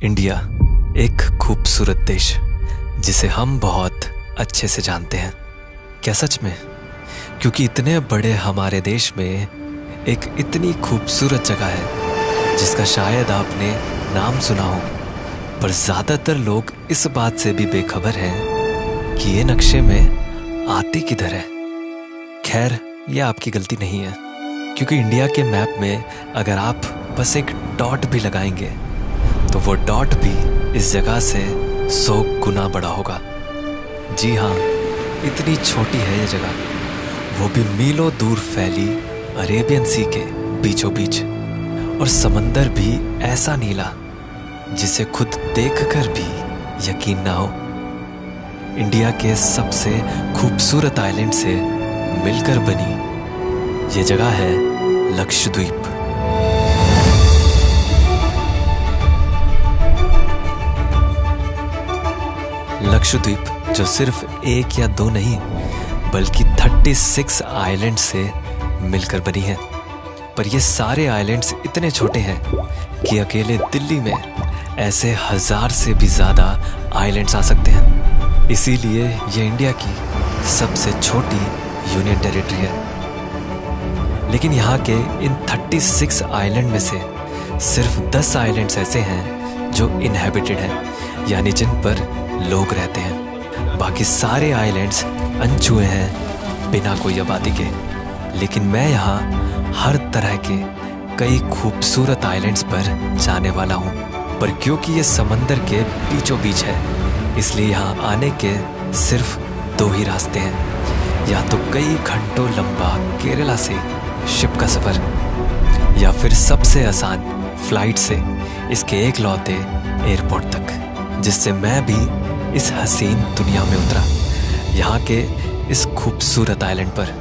India एक खूबसूरत देश जिसे हम बहुत अच्छे से जानते हैं। क्या सच में? क्योंकि इतने बड़े हमारे देश में एक इतनी खूबसूरत जगह है जिसका शायद आपने नाम सुना हो, पर ज़्यादातर लोग इस बात से भी बेखबर हैं कि ये नक्शे में आती किधर है। खैर, ये आपकी गलती नहीं है, क्योंकि इंडिया के मैप में अगर आप बस एक डॉट भी लगाएंगे तो वो डॉट भी इस जगह से 100 गुना बड़ा होगा। जी हाँ, इतनी छोटी है ये जगह, वो भी मीलों दूर फैली अरेबियन सी के बीचों बीच, और समंदर भी ऐसा नीला जिसे खुद देखकर भी यकीन ना हो। इंडिया के सबसे खूबसूरत आइलैंड से मिलकर बनी ये जगह है लक्षद्वीप। लक्षद्वीप जो सिर्फ एक या दो नहीं बल्कि 36 आइलैंड से मिलकर बनी है। पर ये सारे आइलैंड्स इतने छोटे हैं कि अकेले दिल्ली में ऐसे 1000 से भी ज़्यादा आइलैंड्स आ सकते हैं। इसीलिए ये इंडिया की सबसे छोटी यूनियन टेरिटरी है। लेकिन यहाँ के इन 36 आइलैंड में से सिर्फ 10 आइलैंड्स ऐसे हैं जो इनहैबिटेड हैं, यानी जिन पर लोग रहते हैं। बाकी सारे आइलैंड्स अनछुए हैं, बिना कोई आबादी के। लेकिन मैं यहाँ हर तरह के कई खूबसूरत आइलैंड्स पर जाने वाला हूँ। पर क्योंकि ये समंदर के बीचों बीच है, इसलिए यहाँ आने के सिर्फ 2 ही रास्ते हैं। या तो कई घंटों लंबा केरला से शिप का सफ़र, या फिर सबसे आसान फ्लाइट से इसके एकलौते एयरपोर्ट तक, जिससे मैं भी इस हसीन दुनिया में उतरा, यहाँ के इस खूबसूरत आइलैंड पर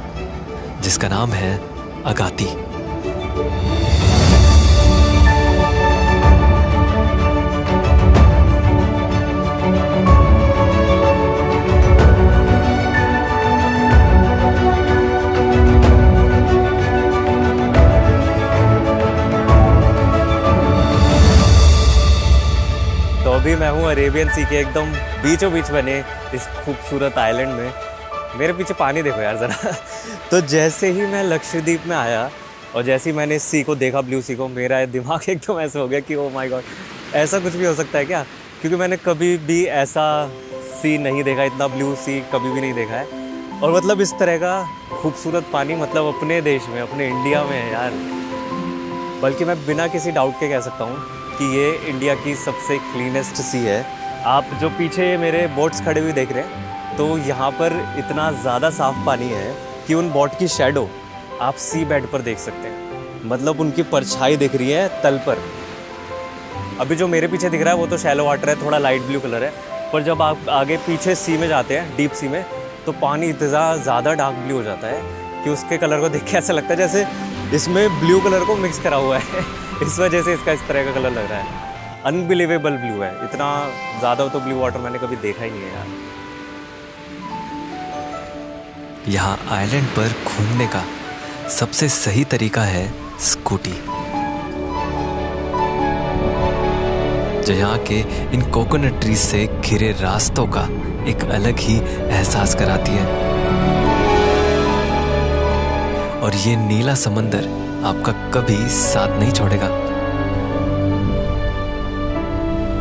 जिसका नाम है अगाती। तो अभी मैं हूँ अरेबियन सी के एकदम बीचों बीच बने इस खूबसूरत आइलैंड में। मेरे पीछे पानी देखो यार ज़रा। तो जैसे ही मैं लक्षद्वीप में आया और जैसे ही मैंने सी को देखा, ब्लू सी को, मेरा दिमाग एकदम ऐसा हो गया कि ओ माय गॉड, ऐसा कुछ भी हो सकता है क्या? क्योंकि मैंने कभी भी ऐसा सी नहीं देखा, इतना ब्लू सी कभी भी नहीं देखा है। और मतलब इस तरह का खूबसूरत पानी मतलब अपने देश में, अपने इंडिया में है यार। बल्कि मैं बिना किसी डाउट के कह सकता हूँ कि ये इंडिया की सबसे क्लीनेस्ट सी है। आप जो पीछे मेरे बोट्स खड़े हुए देख रहे हैं, तो यहाँ पर इतना ज़्यादा साफ़ पानी है कि उन बोट की शैडो आप सी बेड पर देख सकते हैं। मतलब उनकी परछाई दिख रही है तल पर। अभी जो मेरे पीछे दिख रहा है वो तो शैलो वाटर है, थोड़ा लाइट ब्लू कलर है। पर जब आप आगे पीछे सी में जाते हैं, डीप सी में, तो पानी इतना ज़्यादा डार्क ब्लू हो जाता है कि उसके कलर को देख के ऐसा लगता है जैसे इसमें ब्लू कलर को मिक्स करा हुआ है। इस वजह से इसका इस तरह का कलर लग रहा है। अनबिलीवेबल ब्लू है। इतना ज़्यादा तो ब्लू वाटर मैंने कभी देखा ही नहीं है यार। यहाँ आइलैंड पर घूमने का सबसे सही तरीका है स्कूटी, जो यहाँ के इन कोकोनट ट्रीज से घिरे रास्तों का एक अलग ही एहसास कराती है। और ये नीला समंदर आपका कभी साथ नहीं छोड़ेगा।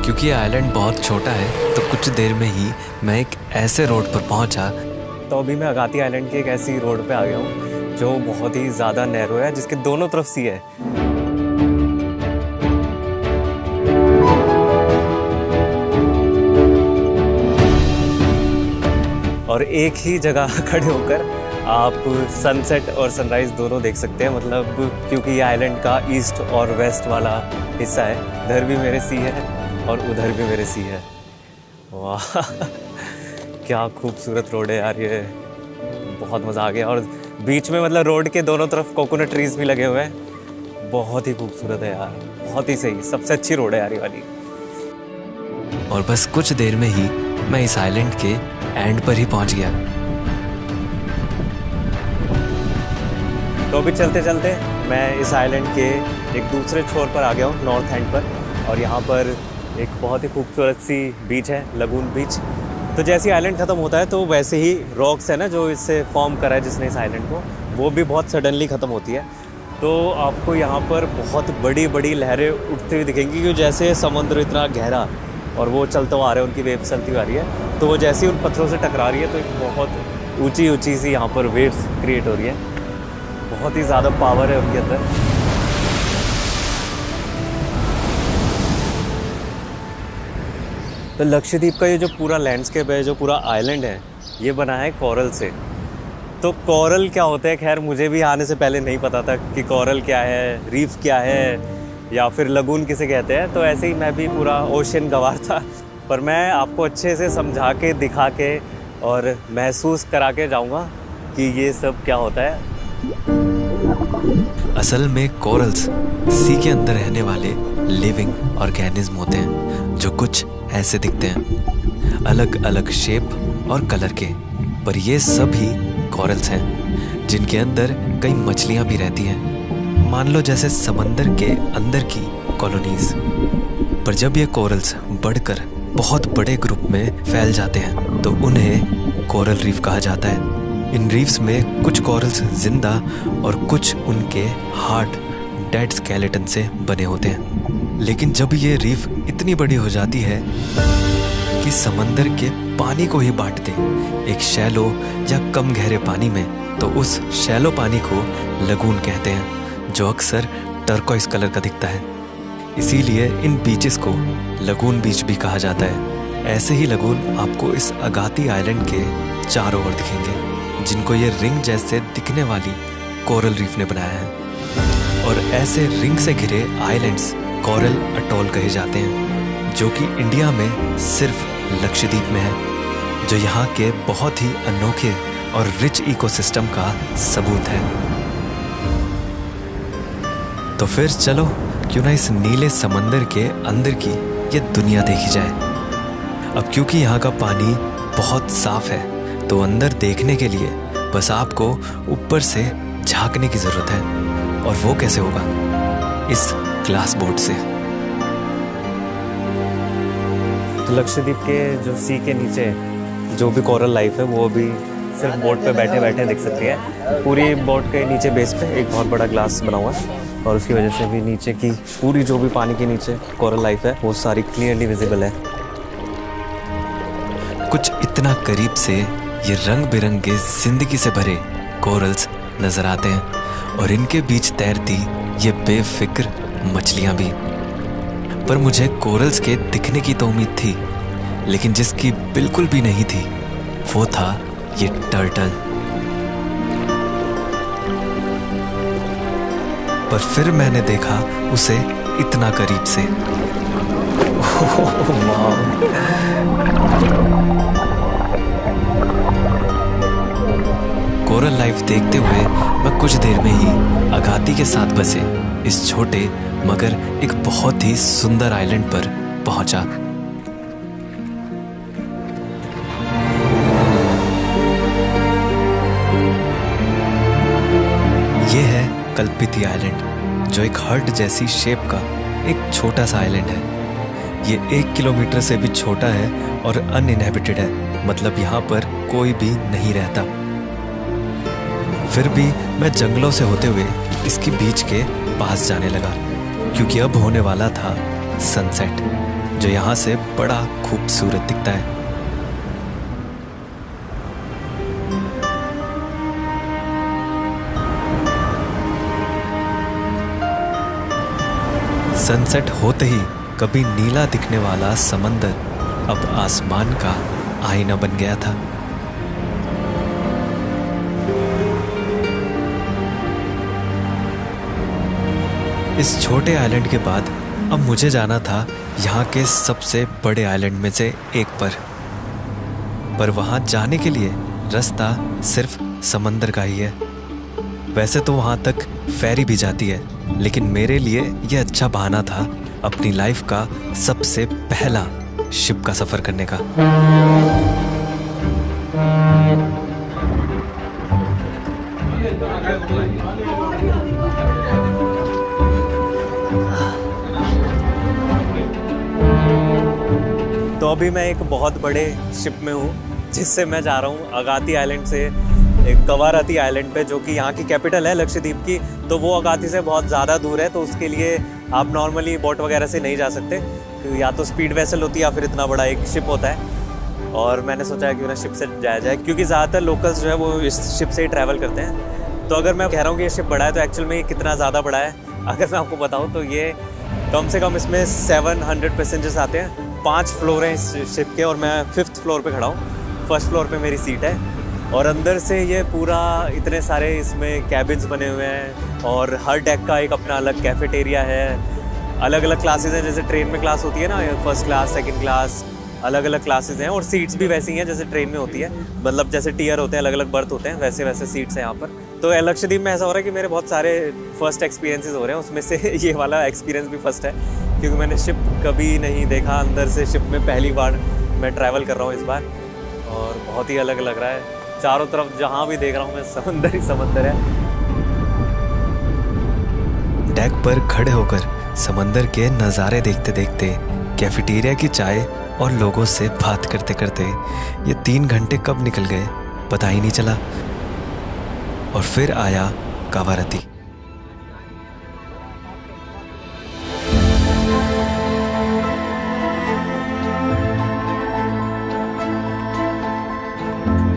क्योंकि ये आइलैंड बहुत छोटा है, तो कुछ देर में ही मैं एक ऐसे रोड पर पहुंचा। तो अभी मैं अगाती आइलैंड की एक ऐसी रोड पे आ गया हूँ जो बहुत ही ज़्यादा नैरो है, जिसके दोनों तरफ सी है। और एक ही जगह खड़े होकर आप सनसेट और सनराइज़ दोनों देख सकते हैं। मतलब क्योंकि ये आइलैंड का ईस्ट और वेस्ट वाला हिस्सा है, इधर भी मेरे सी है और उधर भी मेरे सी है। वाह क्या खूबसूरत रोड है यार, ये बहुत मज़ा आ गया। और बीच में मतलब रोड के दोनों तरफ कोकोनट ट्रीज भी लगे हुए हैं। बहुत ही खूबसूरत है यार, बहुत ही सही, सबसे अच्छी रोड है यार ये वाली। और बस कुछ देर में ही मैं इस आइलैंड के एंड पर ही पहुंच गया। तो अभी चलते चलते मैं इस आइलैंड के एक दूसरे छोर पर आ गया हूँ, नॉर्थ एंड पर। और यहाँ पर एक बहुत ही खूबसूरत सी बीच है, लगून बीच। तो जैसे आइलैंड ख़त्म होता है तो वैसे ही रॉक्स है ना जो इससे फॉर्म करा है जिसने इस आइलैंड को, वो भी बहुत सडनली ख़त्म होती है। तो आपको यहाँ पर बहुत बड़ी बड़ी लहरें उठती हुई दिखेंगी, क्योंकि जैसे समुद्र इतना गहरा और वो चलते हुए आ रहे हैं, उनकी वेव्स चलती हुई आ रही है, तो वो जैसे ही उन पत्थरों से टकरा रही है तो एक बहुत ऊंची ऊंची सी यहाँ पर वेव्स क्रिएट हो रही है। बहुत ही ज़्यादा पावर है उनके अंदर। तो लक्षद्वीप का ये जो पूरा लैंडस्केप है, जो पूरा आइलैंड है, ये बना है कोरल से। तो कोरल क्या होता है, खैर मुझे भी आने से पहले नहीं पता था कि कोरल क्या है, रीफ क्या है, या फिर लगून किसे कहते हैं। तो ऐसे ही मैं भी पूरा ओशन गंवार था, पर मैं आपको अच्छे से समझा के, दिखा के और महसूस करा के जाऊँगा कि ये सब क्या होता है। असल में कोरल्स सी के अंदर रहने वाले लिविंग ऑर्गेनिज्म होते हैं जो कुछ ऐसे दिखते हैं, अलग अलग शेप और कलर के। पर ये सभी कोरल्स हैं जिनके अंदर कई मछलियां भी रहती हैं, मान लो जैसे समंदर के अंदर की कॉलोनीज। पर जब ये कोरल्स बढ़कर बहुत बड़े ग्रुप में फैल जाते हैं तो उन्हें कोरल रीफ कहा जाता है। इन रीफ्स में कुछ कोरल्स जिंदा और कुछ उनके हार्ड डेड स्केलेटन से बने होते हैं। लेकिन जब ये रीफ इतनी बड़ी हो जाती है कि समंदर के पानी को ही बांट दे एक शैलो या कम गहरे पानी में, तो उस शैलो पानी को लगून कहते हैं, जो अक्सर टर्कोइस कलर का दिखता है। इसीलिए इन बीचेस को लगून बीच भी कहा जाता है। ऐसे ही लगून आपको इस अगाती आइलैंड के चारों ओर दिखेंगे, जिनको ये रिंग जैसे दिखने वाली कोरल रीफ ने बनाया है। और ऐसे रिंग से घिरे आइलैंड्स कोरल अटोल कहे जाते हैं, जो कि इंडिया में सिर्फ लक्षद्वीप में है, जो यहाँ के बहुत ही अनोखे और रिच इकोसिस्टम का सबूत है। तो फिर चलो क्यों ना इस नीले समंदर के अंदर की ये दुनिया देखी जाए। अब क्योंकि यहाँ का पानी बहुत साफ है तो अंदर देखने के लिए बस आपको ऊपर से झांकने की जरूरत है, और वो कैसे होगा? इस ग्लास बोट से। तो लक्षद्वीप के जो सी के नीचे जो भी कोरल लाइफ है वो भी सिर्फ बोट पे बैठे बैठे दिख सकती है। पूरी बोट के नीचे बेस पे एक बहुत बड़ा ग्लास बना हुआ है, और उसकी वजह से भी नीचे की पूरी जो भी पानी के नीचे कोरल लाइफ है वो सारी क्लियरली विजिबल है। कुछ इतना करीब से ये रंग बिरंगे जिंदगी से भरे कोरल्स नजर आते हैं, और इनके बीच तैरती ये बेफिक्र मछलियां भी। पर मुझे कोरल्स के दिखने की तो उम्मीद थी, लेकिन जिसकी बिल्कुल भी नहीं थी वो था ये टर्टल। पर फिर मैंने देखा उसे इतना करीब से। कोरल लाइफ देखते हुए मैं कुछ देर में ही अगाती के साथ बसे इस छोटे मगर एक बहुत ही सुंदर आइलैंड पर पहुंचा। ये है कल्पिती आइलैंड, जो एक हर्ट जैसी शेप का एक छोटा सा आइलैंड है। ये 1 किलोमीटर से भी छोटा है और अनइनहेबिटेड है, मतलब यहाँ पर कोई भी नहीं रहता। फिर भी मैं जंगलों से होते हुए इसकी बीच के पास जाने लगा, क्योंकि अब होने वाला था सनसेट, जो यहाँ से बड़ा खूबसूरत दिखता है। सनसेट होते ही कभी नीला दिखने वाला समंदर अब आसमान का आईना बन गया था। इस छोटे आइलैंड के बाद अब मुझे जाना था यहाँ के सबसे बड़े आइलैंड में से एक पर वहाँ जाने के लिए रास्ता सिर्फ समंदर का ही है। वैसे तो वहाँ तक फेरी भी जाती है, लेकिन मेरे लिए यह अच्छा बहाना था अपनी लाइफ का सबसे पहला शिप का सफर करने का। तो अभी मैं एक बहुत बड़े शिप में हूँ जिससे मैं जा रहा हूँ अगाती आइलैंड से एक कवारती आइलैंड पे, जो कि यहाँ की कैपिटल है लक्षद्वीप की। तो वो अगाती से बहुत ज़्यादा दूर है, तो उसके लिए आप नॉर्मली बोट वगैरह से नहीं जा सकते, या तो स्पीड वेसल होती है या फिर इतना बड़ा एक शिप होता है। और मैंने सोचा है क्यों ना शिप से जाया जाए, क्योंकि ज़्यादातर लोकल्स जो है वो इस शिप से ही ट्रैवल करते हैं। तो अगर मैं कह रहा हूँ कि ये शिप बड़ा है, तो एक्चुअल में ये कितना ज़्यादा बड़ा है अगर मैं आपको बताऊँ तो ये कम से कम इसमें 700 पैसेंजर्स आते हैं। 5 फ्लोर हैं इस शिप के और मैं 5th फ्लोर पे खड़ा हूँ। 1st फ्लोर पे मेरी सीट है और अंदर से ये पूरा इतने सारे इसमें कैबिन्स बने हुए हैं और हर डेक का एक अपना अलग कैफेटेरिया है। अलग अलग क्लासेस हैं, जैसे ट्रेन में क्लास होती है ना, 1st क्लास 2nd क्लास, अलग अलग क्लासेस हैं। और सीट्स भी वैसी हैं जैसे ट्रेन में होती है, मतलब जैसे टियर होते हैं, अलग अलग बर्थ होते हैं, वैसे वैसे सीट्स हैं यहाँ पर। तो लक्षद्वीप में ऐसा हो रहा है कि मेरे बहुत सारे फर्स्ट एक्सपीरियंसेस हो रहे हैं, उसमें से ये वाला एक्सपीरियंस भी फर्स्ट है, क्योंकि मैंने शिप कभी नहीं देखा अंदर से। शिप में पहली बार मैं ट्रैवल कर रहा हूँ इस बार और बहुत ही अलग लग रहा है। चारों तरफ जहाँ भी देख रहा हूँ मैं समंदर ही समंदर है। डेक पर खड़े होकर समंदर के नज़ारे देखते देखते, कैफेटेरिया की चाय और लोगों से बात करते करते ये 3 घंटे कब निकल गए पता ही नहीं चला। और फिर आया कवारती।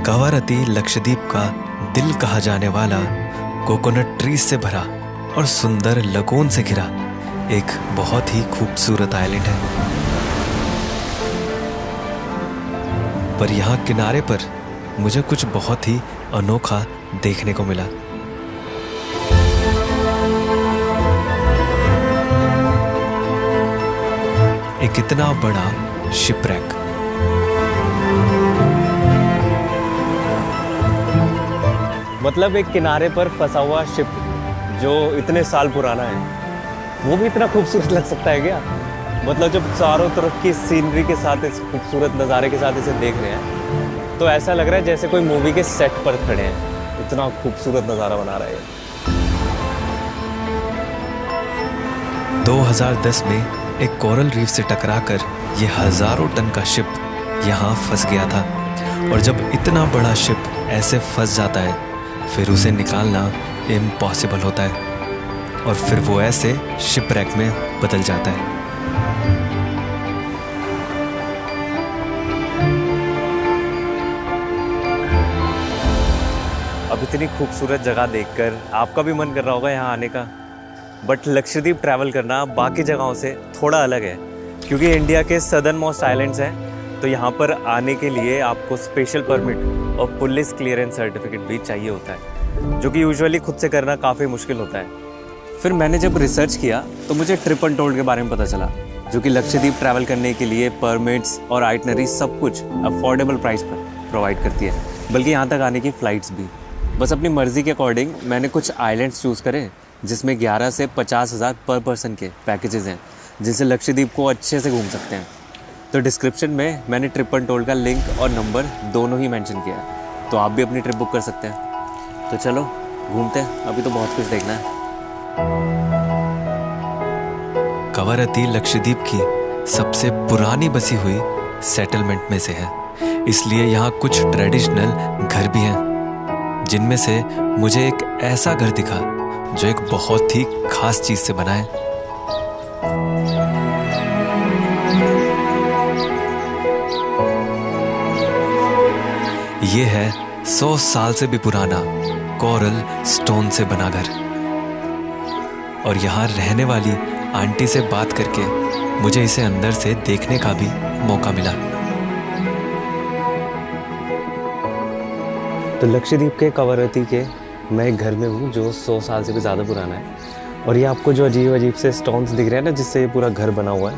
कवारती लक्षद्वीप का दिल कहा जाने वाला कोकोनट ट्रीज से भरा और सुंदर लगोन से घिरा एक बहुत ही खूबसूरत आइलैंड है। पर यहाँ किनारे पर मुझे कुछ बहुत ही अनोखा देखने को मिला। एक इतना बड़ा शिपरैक, मतलब एक किनारे पर फंसा हुआ शिप जो इतने साल पुराना है, वो भी इतना खूबसूरत लग सकता है क्या? मतलब जब चारों तरफ की सीनरी के साथ, इस खूबसूरत नज़ारे के साथ इसे देख रहे हैं तो ऐसा लग रहा है जैसे कोई मूवी के सेट पर खड़े हैं। इतना खूबसूरत नज़ारा बना रहा है। 2010 में एक कोरल रीफ से टकराकर ये हजारों टन का शिप यहाँ फंस गया था। और जब इतना बड़ा शिप ऐसे फंस जाता है फिर उसे निकालना इम्पॉसिबल होता है और फिर वो ऐसे शिपरैक में बदल जाता है। अब इतनी खूबसूरत जगह देखकर आपका भी मन कर रहा होगा यहाँ आने का। बट लक्षद्वीप ट्रैवल करना बाकी जगहों से थोड़ा अलग है, क्योंकि इंडिया के सदर्न मोस्ट आइलैंड्स हैं। तो यहाँ पर आने के लिए आपको स्पेशल परमिट और पुलिस क्लियरेंस सर्टिफिकेट भी चाहिए होता है, जो कि यूजुअली खुद से करना काफ़ी मुश्किल होता है। फिर मैंने जब रिसर्च किया तो मुझे ट्रिप अनटोल्ड के बारे में पता चला, जो कि लक्षद्वीप ट्रैवल करने के लिए परमिट्स और आइटनरी सब कुछ अफोर्डेबल प्राइस पर प्रोवाइड करती है, बल्कि यहाँ तक आने की फ़्लाइट्स भी। बस अपनी मर्ज़ी के अकॉर्डिंग मैंने कुछ आइलैंड्स चूज़ करे, जिसमें 11 से 50,000 पर पर्सन के पैकेजेस हैं, जिनसे लक्षद्वीप को अच्छे से घूम सकते हैं। तो डिस्क्रिप्शन में मैंने ट्रिप अनटोल्ड का लिंक और नंबर दोनों ही मेंशन किया है, तो आप भी अपनी ट्रिप बुक कर सकते हैं। तो चलो घूमते हैं, अभी तो बहुत कुछ देखना है। कवारती लक्षद्वीप की सबसे पुरानी बसी हुई सेटलमेंट में से है, इसलिए यहाँ कुछ ट्रेडिशनल घर भी हैं, जिनमें से मुझे एक ऐसा घर दिखा जो एक बहुत ही खास चीज से बना है। ये है 100 साल से भी पुराना कोरल स्टोन से बना घर। और यहाँ रहने वाली आंटी से बात करके मुझे इसे अंदर से देखने का भी मौका मिला। तो लक्षद्वीप के कवारती के मैं एक घर में हूँ जो 100 साल से भी ज़्यादा पुराना है। और ये आपको जो अजीब अजीब से स्टोन्स दिख रहे हैं ना, जिससे ये पूरा घर बना हुआ है,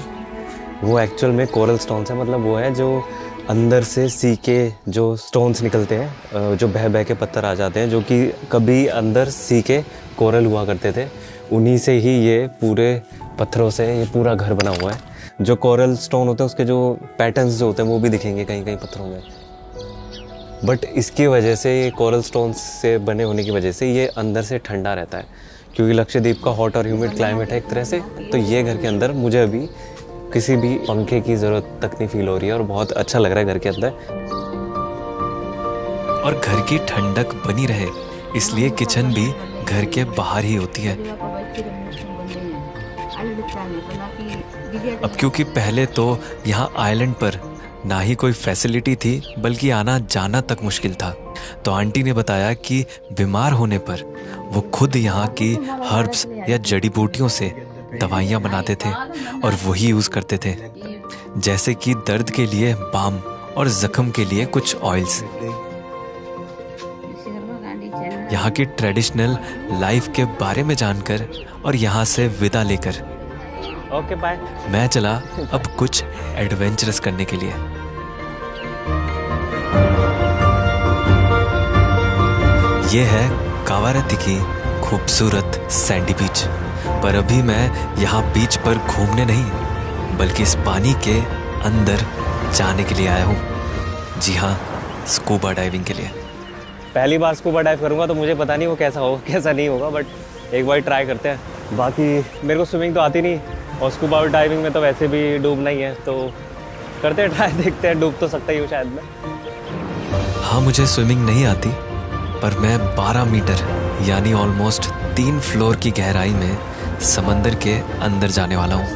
वो एक्चुअल में कोरल स्टोन्स है। मतलब वो है जो अंदर से सी के जो स्टोन्स निकलते हैं, जो बह बह के पत्थर आ जाते हैं, जो कि कभी अंदर सी के कोरल हुआ करते थे। उन्हीं से ही ये पूरे पत्थरों से ये पूरा घर बना हुआ है। जो कोरल स्टोन होते हैं उसके जो पैटर्न्स जो होते हैं वो भी दिखेंगे कहीं कहीं पत्थरों में। बट इसकी वजह से, ये कोरल स्टोन्स से बने होने की वजह से ये अंदर से ठंडा रहता है, क्योंकि लक्षद्वीप का हॉट और ह्यूमिड क्लाइमेट है एक तरह से। तो ये घर के अंदर मुझे अभी किसी भी पंखे की ज़रूरत तक नहीं फील हो रही है और बहुत अच्छा लग रहा है घर के अंदर। और घर की ठंडक बनी रहे इसलिए किचन भी घर के बाहर ही होती है। अब क्योंकि पहले तो यहाँ आइलैंड पर ना ही कोई फैसिलिटी थी बल्कि आना जाना तक मुश्किल था, तो आंटी ने बताया कि बीमार होने पर वो खुद यहाँ की हर्ब्स या जड़ी बूटियों से दवाइयाँ बनाते थे और वही यूज़ करते थे, जैसे कि दर्द के लिए बाम और जख्म के लिए कुछ ऑयल्स। यहाँ की ट्रेडिशनल लाइफ के बारे में जानकर और यहाँ से विदा लेकर ओके बाय, मैं चला अब कुछ एडवेंचरस करने के लिए। ये है कावारत्ती की खूबसूरत सैंडी बीच, पर अभी मैं यहाँ बीच पर घूमने नहीं बल्कि इस पानी के अंदर जाने के लिए आया हूँ। जी हाँ, स्कूबा डाइविंग के लिए। पहली बार स्कूबा डाइव करूँगा तो मुझे पता नहीं वो कैसा होगा कैसा नहीं होगा, बट एक बार ट्राई करते हैं। बाकी मेरे को स्विमिंग तो आती नहीं और स्कूबा डाइविंग में तो वैसे भी डूबना ही है, तो करते हैं ट्राई, देखते हैं, डूब तो सकता ही हूँ शायद मैं। हाँ, मुझे स्विमिंग नहीं आती पर मैं 12 मीटर यानी ऑलमोस्ट 3 फ्लोर की गहराई में समंदर के अंदर जाने वाला हूँ।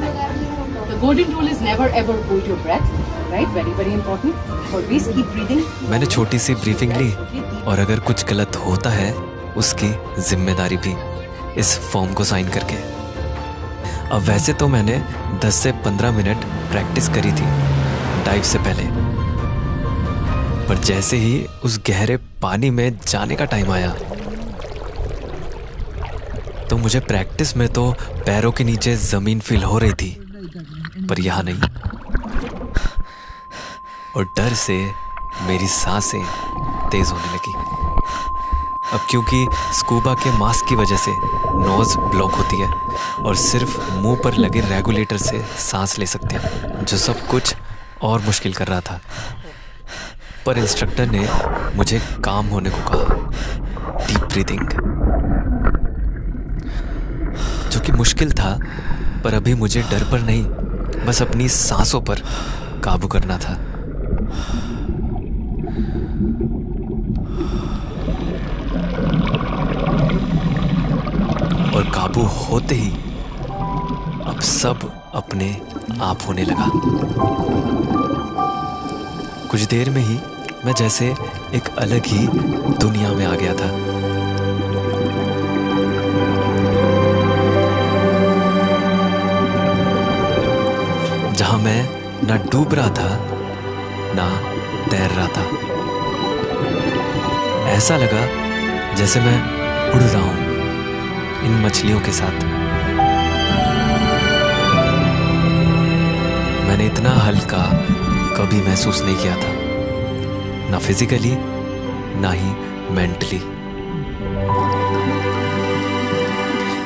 मैंने छोटी सी ब्रीफिंग ली और अगर कुछ गलत होता है उसकी जिम्मेदारी भी इस फॉर्म को साइन करके। अब वैसे तो मैंने 10 से 15 मिनट प्रैक्टिस करी थी डाइव से पहले, पर जैसे ही उस गहरे पानी में जाने का टाइम आया तो मुझे प्रैक्टिस में तो पैरों के नीचे जमीन फील हो रही थी, पर यहाँ नहीं। और डर से मेरी सांसें तेज होने लगी। अब क्योंकि स्कूबा के मास्क की वजह से नोज ब्लॉक होती है और सिर्फ मुंह पर लगे रेगुलेटर से सांस ले सकते हैं, जो सब कुछ और मुश्किल कर रहा था। पर इंस्ट्रक्टर ने मुझे काम होने को कहा, डीप ब्रीथिंग, जो कि मुश्किल था, पर अभी मुझे डर पर नहीं बस अपनी सांसों पर काबू करना था। और काबू होते ही अब सब अपने आप होने लगा। कुछ देर में ही मैं जैसे एक अलग ही दुनिया में आ गया था। जहां मैं ना डूब रहा था ना तैर रहा था। ऐसा लगा जैसे मैं उड़ रहा हूं इन मछलियों के साथ। मैंने इतना हल्का कभी महसूस नहीं किया था, ना फिजिकली ना ही मेंटली।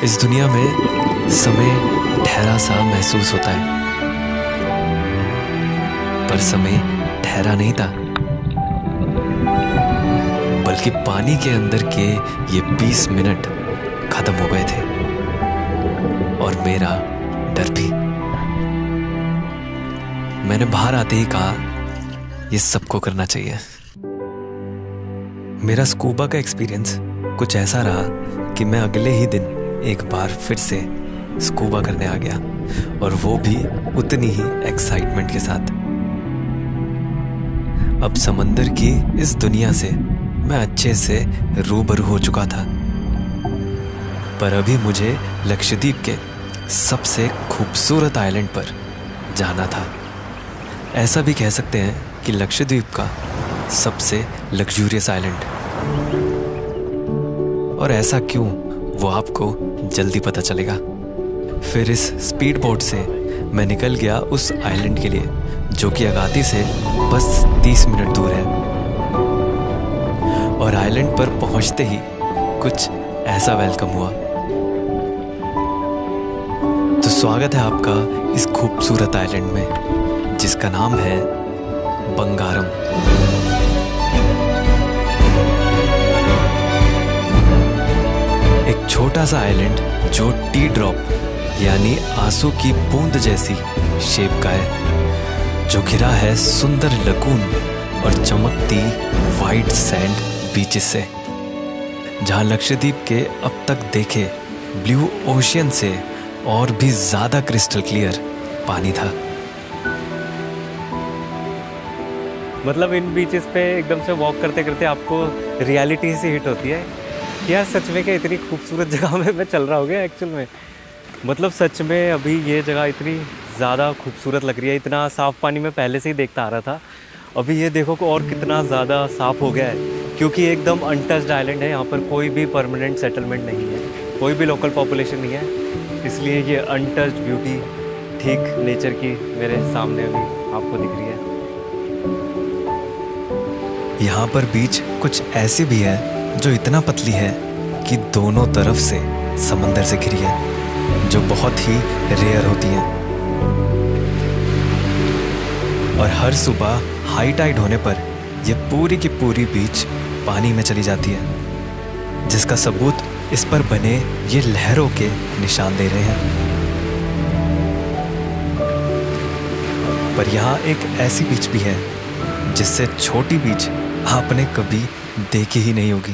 इस दुनिया में समय ठहरा सा महसूस होता है, पर समय ठहरा नहीं था, बल्कि पानी के अंदर के ये 20 मिनट खत्म हो गए थे और मेरा डर भी। मैंने बाहर आते ही कहा, ये सबको करना चाहिए। मेरा स्कूबा का एक्सपीरियंस कुछ ऐसा रहा कि मैं अगले ही दिन एक बार फिर से स्कूबा करने आ गया, और वो भी उतनी ही एक्साइटमेंट के साथ। अब समंदर की इस दुनिया से मैं अच्छे से रूबरू हो चुका था, पर अभी मुझे लक्षद्वीप के सबसे खूबसूरत आइलैंड पर जाना था। ऐसा भी कह सकते हैं कि लक्षद्वीप का सबसे लग्जूरियस आइलैंड। और ऐसा क्यों, वो आपको जल्दी पता चलेगा। फिर इस स्पीड बोट से मैं निकल गया उस आइलैंड के लिए, जो कि अगाती से बस 30 मिनट दूर है। और आइलैंड पर पहुंचते ही कुछ ऐसा वेलकम हुआ। तो स्वागत है आपका इस खूबसूरत आइलैंड में, जिसका नाम है बंगारम। एक छोटा सा आइलैंड जो टी ड्रॉप यानी आंसू की बूंद जैसी शेप का है, जो घिरा है सुंदर लगून और चमकती वाइट सैंड बीचेस से, जहां लक्षद्वीप के अब तक देखे ब्लू ओशियन से और भी ज्यादा क्रिस्टल क्लियर पानी था। मतलब इन बीचेस पे एकदम से वॉक करते करते आपको रियलिटी से हिट होती है कि यार सच में क्या इतनी खूबसूरत जगह में मैं चल रहा हो गया एक्चुअल में। मतलब सच में अभी ये जगह इतनी ज़्यादा खूबसूरत लग रही है। इतना साफ़ पानी मैं पहले से ही देखता आ रहा था, अभी ये देखो को और कितना ज़्यादा साफ़ हो गया है, क्योंकि एकदम अनटच्ड आइलैंड है। यहाँ पर कोई भी परमानेंट सेटलमेंट नहीं है, कोई भी लोकल पॉपुलेशन नहीं है, इसलिए ये अनटच्ड ब्यूटी ठीक नेचर की मेरे सामने अभी आपको दिख रही है। यहाँ पर बीच कुछ ऐसी भी है जो इतना पतली है कि दोनों तरफ से समंदर से घिरी है, जो बहुत ही रेयर होती हैं। और हर सुबह हाई टाइड होने पर यह पूरी की पूरी बीच पानी में चली जाती है, जिसका सबूत इस पर बने ये लहरों के निशान दे रहे हैं। पर यहाँ एक ऐसी बीच भी है जिससे छोटी बीच आपने कभी देखी ही नहीं होगी।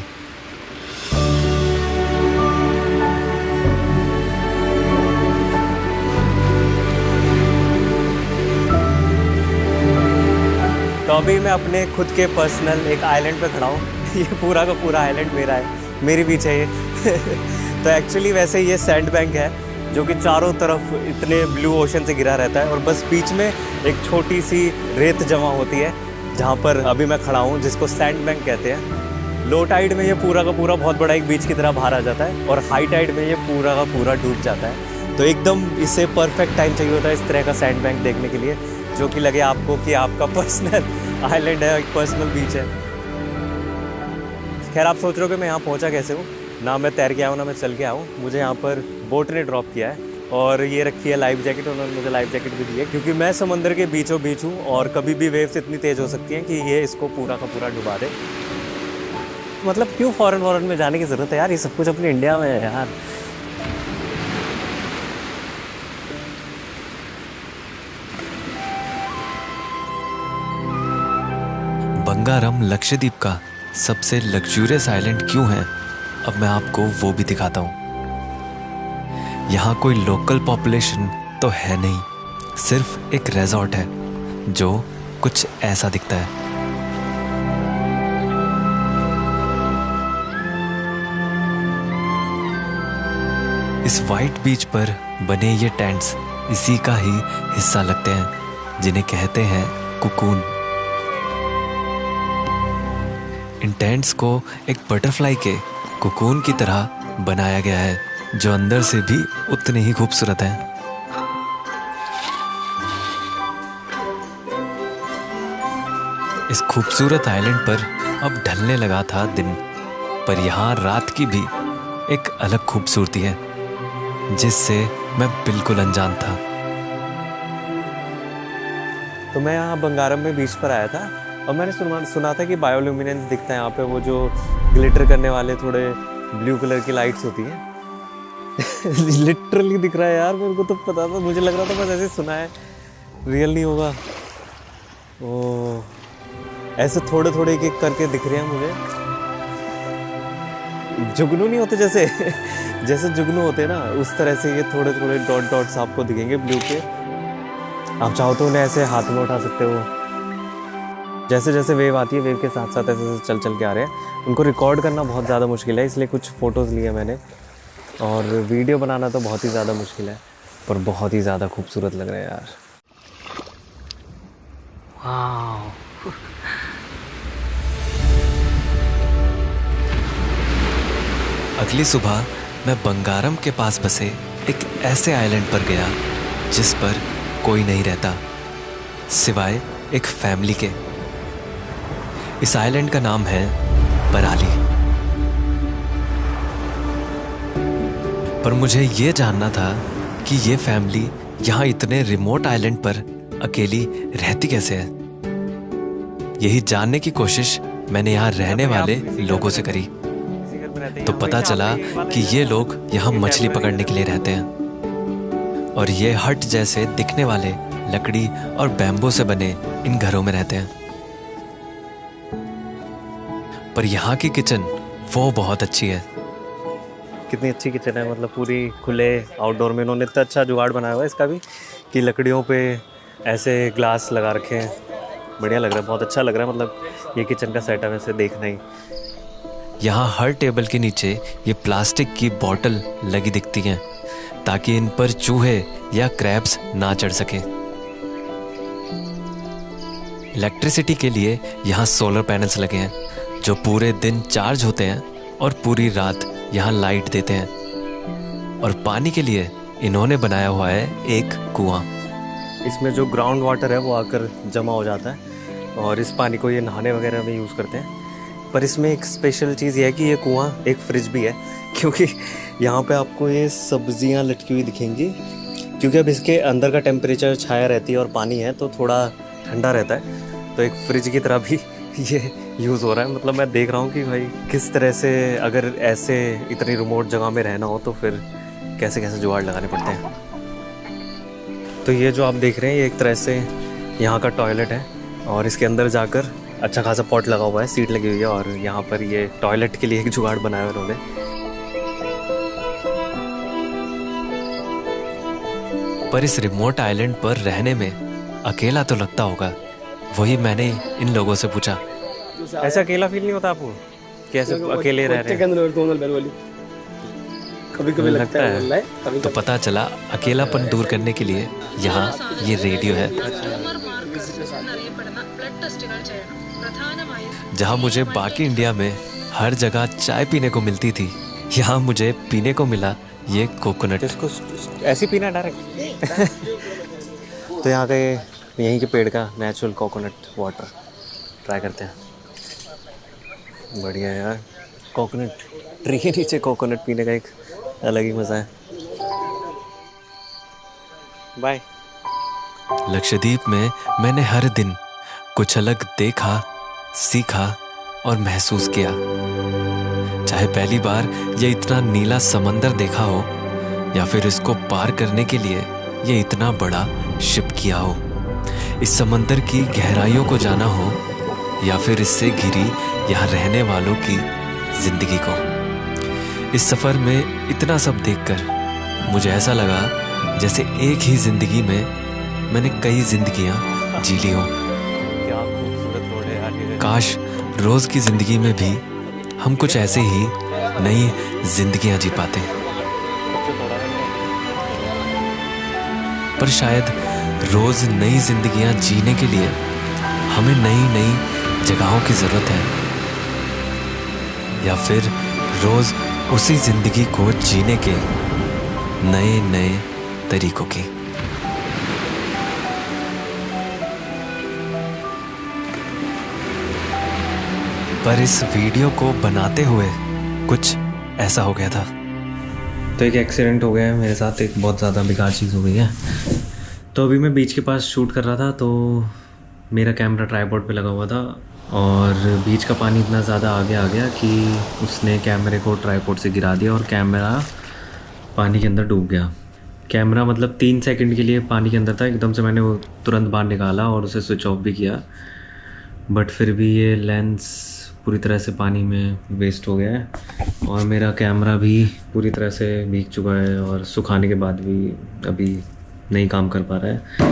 तो अभी मैं अपने खुद के पर्सनल एक आइलैंड पे खड़ा हूँ। ये पूरा का पूरा आइलैंड मेरा है, मेरी बीच है ये। तो एक्चुअली वैसे ये सैंड बैंक है जो कि चारों तरफ इतने ब्लू ओशन से घिरा रहता है, और बस बीच में एक छोटी सी रेत जमा होती है जहाँ पर अभी मैं खड़ा हूँ, जिसको सैंड बैंक कहते हैं। लो टाइड में ये पूरा का पूरा बहुत बड़ा एक बीच की तरह बाहर आ जाता है, और हाई टाइड में ये पूरा का पूरा डूब जाता है। तो एकदम इसे परफेक्ट टाइम चाहिए होता है इस तरह का सैंड बैंक देखने के लिए, जो कि लगे आपको कि आपका पर्सनल आइलैंड है, एक पर्सनल बीच है। खैर आप सोच रहे हो कि मैं यहाँ पहुँचा कैसे हूँ। ना मैं तैर के आया हूँ ना मैं चल के आया हूँ, मुझे यहाँ पर बोट ने ड्रॉप किया है, और ये रखी है लाइफ जैकेट। उन्होंने मुझे लाइफ जैकेट भी दी है, क्योंकि मैं समंदर के बीचों बीच हूँ और कभी भी वेव्स इतनी तेज़ हो सकती हैं कि ये इसको पूरा का पूरा डुबा दे। मतलब क्यों फॉरेन में जाने की ज़रूरत है यार, ये सब कुछ अपने इंडिया में है यार। बंगारम लक्षद्वीप का सबसे लग्जूरियस आइलैंड क्यों है, अब मैं आपको वो भी दिखाता हूँ। यहाँ कोई लोकल पॉपुलेशन तो है नहीं, सिर्फ एक रिजॉर्ट है जो कुछ ऐसा दिखता है। इस वाइट बीच पर बने ये टेंट्स इसी का ही हिस्सा लगते हैं, जिन्हें कहते हैं कुकून। इन टेंट्स को एक बटरफ्लाई के कुकून की तरह बनाया गया है, जो अंदर से भी उतने ही खूबसूरत है। इस खूबसूरत आइलैंड पर अब ढलने लगा था दिन, पर यहाँ रात की भी एक अलग खूबसूरती है जिससे मैं बिल्कुल अनजान था। तो मैं यहाँ बंगारम में बीच पर आया था, और मैंने सुना था कि बायोल्यूमिनेंस दिखता है यहाँ पे, वो जो ग्लिटर करने वाले थोड़े ब्लू कलर की लाइट्स होती हैं। लिटरली दिख रहा है यार, मेरे को तो पता था, मुझे लग रहा था बस ऐसे सुना है, रियल नहीं होगा। ओह, ऐसे थोड़े थोड़े एक एक करके दिख रहे हैं मुझे। जुगनू नहीं होते जैसे जैसे जुगनू होते हैं ना, उस तरह से ये थोड़े थोड़े डॉट डॉट्स आपको दिखेंगे ब्लू के। आप चाहो तो उन्हें ऐसे हाथ में उठा सकते हो। जैसे जैसे वेव आती है, वेव के साथ साथ ऐसे चल चल के आ रहे हैं। उनको रिकॉर्ड करना बहुत ज़्यादा मुश्किल है, इसलिए कुछ फ़ोटोज़ लिए मैंने, और वीडियो बनाना तो बहुत ही ज़्यादा मुश्किल है, पर बहुत ही ज़्यादा खूबसूरत लग रहा है यार। वाह, अगली सुबह मैं बंगारम के पास बसे एक ऐसे आइलैंड पर गया जिस पर कोई नहीं रहता सिवाय एक फैमिली के। इस आइलैंड का नाम है पराली। पर मुझे ये जानना था कि ये फैमिली यहाँ इतने रिमोट आइलैंड पर अकेली रहती कैसे है। यही जानने की कोशिश मैंने यहाँ रहने वाले लोगों से करी, तो पता चला कि ये लोग यहाँ मछली पकड़ने के लिए रहते हैं। और ये हट जैसे दिखने वाले लकड़ी और बैम्बू से बने इन घरों में रहते हैं। पर यहाँ की किचन वो बहुत अच्छी है। कितनी अच्छी किचन है, मतलब पूरी खुले आउटडोर में इन्होंने इतना अच्छा जुगाड़ बनाया हुआ है इसका भी कि लकड़ियों पे ऐसे ग्लास लगा रखे हैं। बढ़िया लग रहा है, बहुत अच्छा लग रहा है। मतलब ये किचन का सेटअप ऐसे देखना ही। यहाँ हर टेबल के नीचे ये प्लास्टिक की बॉटल लगी दिखती हैं ताकि इन पर चूहे या क्रैब्स ना चढ़ सके। इलेक्ट्रिसिटी के लिए यहाँ सोलर पैनल्स लगे हैं जो पूरे दिन चार्ज होते हैं और पूरी रात यहाँ लाइट देते हैं। और पानी के लिए इन्होंने बनाया हुआ है एक कुआं। इसमें जो ग्राउंड वाटर है वो आकर जमा हो जाता है और इस पानी को ये नहाने वगैरह में यूज़ करते हैं। पर इसमें एक स्पेशल चीज़ ये है कि ये कुआं एक फ्रिज भी है, क्योंकि यहाँ पे आपको ये सब्जियाँ लटकी हुई दिखेंगी, क्योंकि अब इसके अंदर का टेम्परेचर छाया रहती है और पानी है तो थोड़ा ठंडा रहता है, तो एक फ्रिज की तरह भी ये यूज़ हो रहा है। मतलब मैं देख रहा हूँ कि भाई किस तरह से अगर ऐसे इतनी रिमोट जगह में रहना हो तो फिर कैसे कैसे जुगाड़ लगाने पड़ते हैं। तो ये जो आप देख रहे हैं ये एक तरह से यहाँ का टॉयलेट है और इसके अंदर जाकर अच्छा खासा पॉट लगा हुआ है, सीट लगी हुई है और यहाँ पर ये टॉयलेट के लिए एक जुगाड़ बनाया है उन्होंने। पर इस रिमोट आइलैंड पर रहने में अकेला तो लगता होगा, वही मैंने इन लोगों से पूछा। ऐसा अकेला फील नहीं होता आपको कि ऐसे अकेले रह रहे हैं? कभी लगता है। तो पता चला अकेलापन दूर करने के लिए यहाँ ये रेडियो है, जहाँ मुझे बाकी इंडिया में हर जगह चाय पीने को मिलती थी, यहाँ मुझे पीने को मिला ये कोकोनट। इसको ऐसे पीना डायरेक्ट। तो यहाँ के यहीं के पेड़ का नेचुरल कोकोनट वाटर ट्राई करते हैं। बढ़िया यार, कोकोनट ट्री के नीचे कोकोनट पीने का एक अलग ही मज़ा है। बाय। लक्षद्वीप में मैंने हर दिन कुछ अलग देखा, सीखा और महसूस किया। चाहे पहली बार ये इतना नीला समंदर देखा हो या फिर इसको पार करने के लिए ये इतना बड़ा शिप किया हो, इस समंदर की गहराइयों को जाना हो या फिर इससे घिरी यहाँ रहने वालों की जिंदगी को। इस सफ़र में इतना सब देखकर मुझे ऐसा लगा जैसे एक ही जिंदगी में मैंने कई जिंदगियाँ जी ली हों। क्या खूबसूरत रोड है यार ये। काश रोज़ की ज़िंदगी में भी हम कुछ ऐसे ही नई जिंदगियाँ जी पाते। पर शायद रोज़ नई जिंदगियाँ जीने के लिए हमें नई नई जगहों की ज़रूरत है, या फिर रोज़ उसी ज़िंदगी को जीने के नए नए तरीकों की। पर इस वीडियो को बनाते हुए कुछ ऐसा हो गया था। तो एक एक्सीडेंट हो गया है मेरे साथ, एक बहुत ज़्यादा बेकार चीज़ हो गई है। तो अभी मैं बीच के पास शूट कर रहा था, तो मेरा कैमरा ट्राइपॉड पे लगा हुआ था और बीच का पानी इतना ज़्यादा आगे आ गया कि उसने कैमरे को ट्राइपॉड से गिरा दिया और कैमरा पानी के अंदर डूब गया। कैमरा मतलब 3 सेकंड के लिए पानी के अंदर था, एकदम से मैंने वो तुरंत बाहर निकाला और उसे स्विच ऑफ भी किया, बट फिर भी ये लेंस पूरी तरह से पानी में वेस्ट हो गया है और मेरा कैमरा भी पूरी तरह से भीग चुका है और सुखाने के बाद भी अभी नहीं काम कर पा रहा है।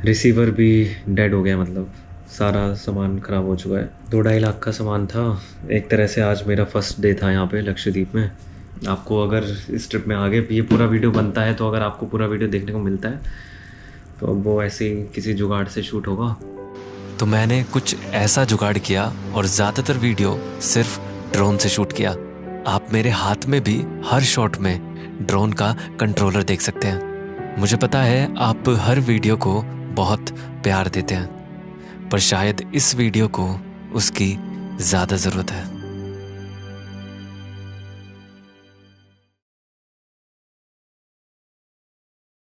रिसीवर भी डेड हो गया, मतलब सारा सामान ख़राब हो चुका है। 2-2.5 लाख का सामान था। एक तरह से आज मेरा फर्स्ट डे था यहाँ पे लक्षद्वीप में। आपको अगर इस ट्रिप में आगे ये पूरा वीडियो बनता है तो अगर आपको पूरा वीडियो देखने को मिलता है तो अब वो ऐसे ही किसी जुगाड़ से शूट होगा। तो मैंने कुछ ऐसा जुगाड़ किया और ज़्यादातर वीडियो सिर्फ ड्रोन से शूट किया। आप मेरे हाथ में भी हर शॉट में ड्रोन का कंट्रोलर देख सकते हैं। मुझे पता है आप हर वीडियो को बहुत प्यार देते हैं, पर शायद इस वीडियो को उसकी ज़्यादा ज़रूरत है।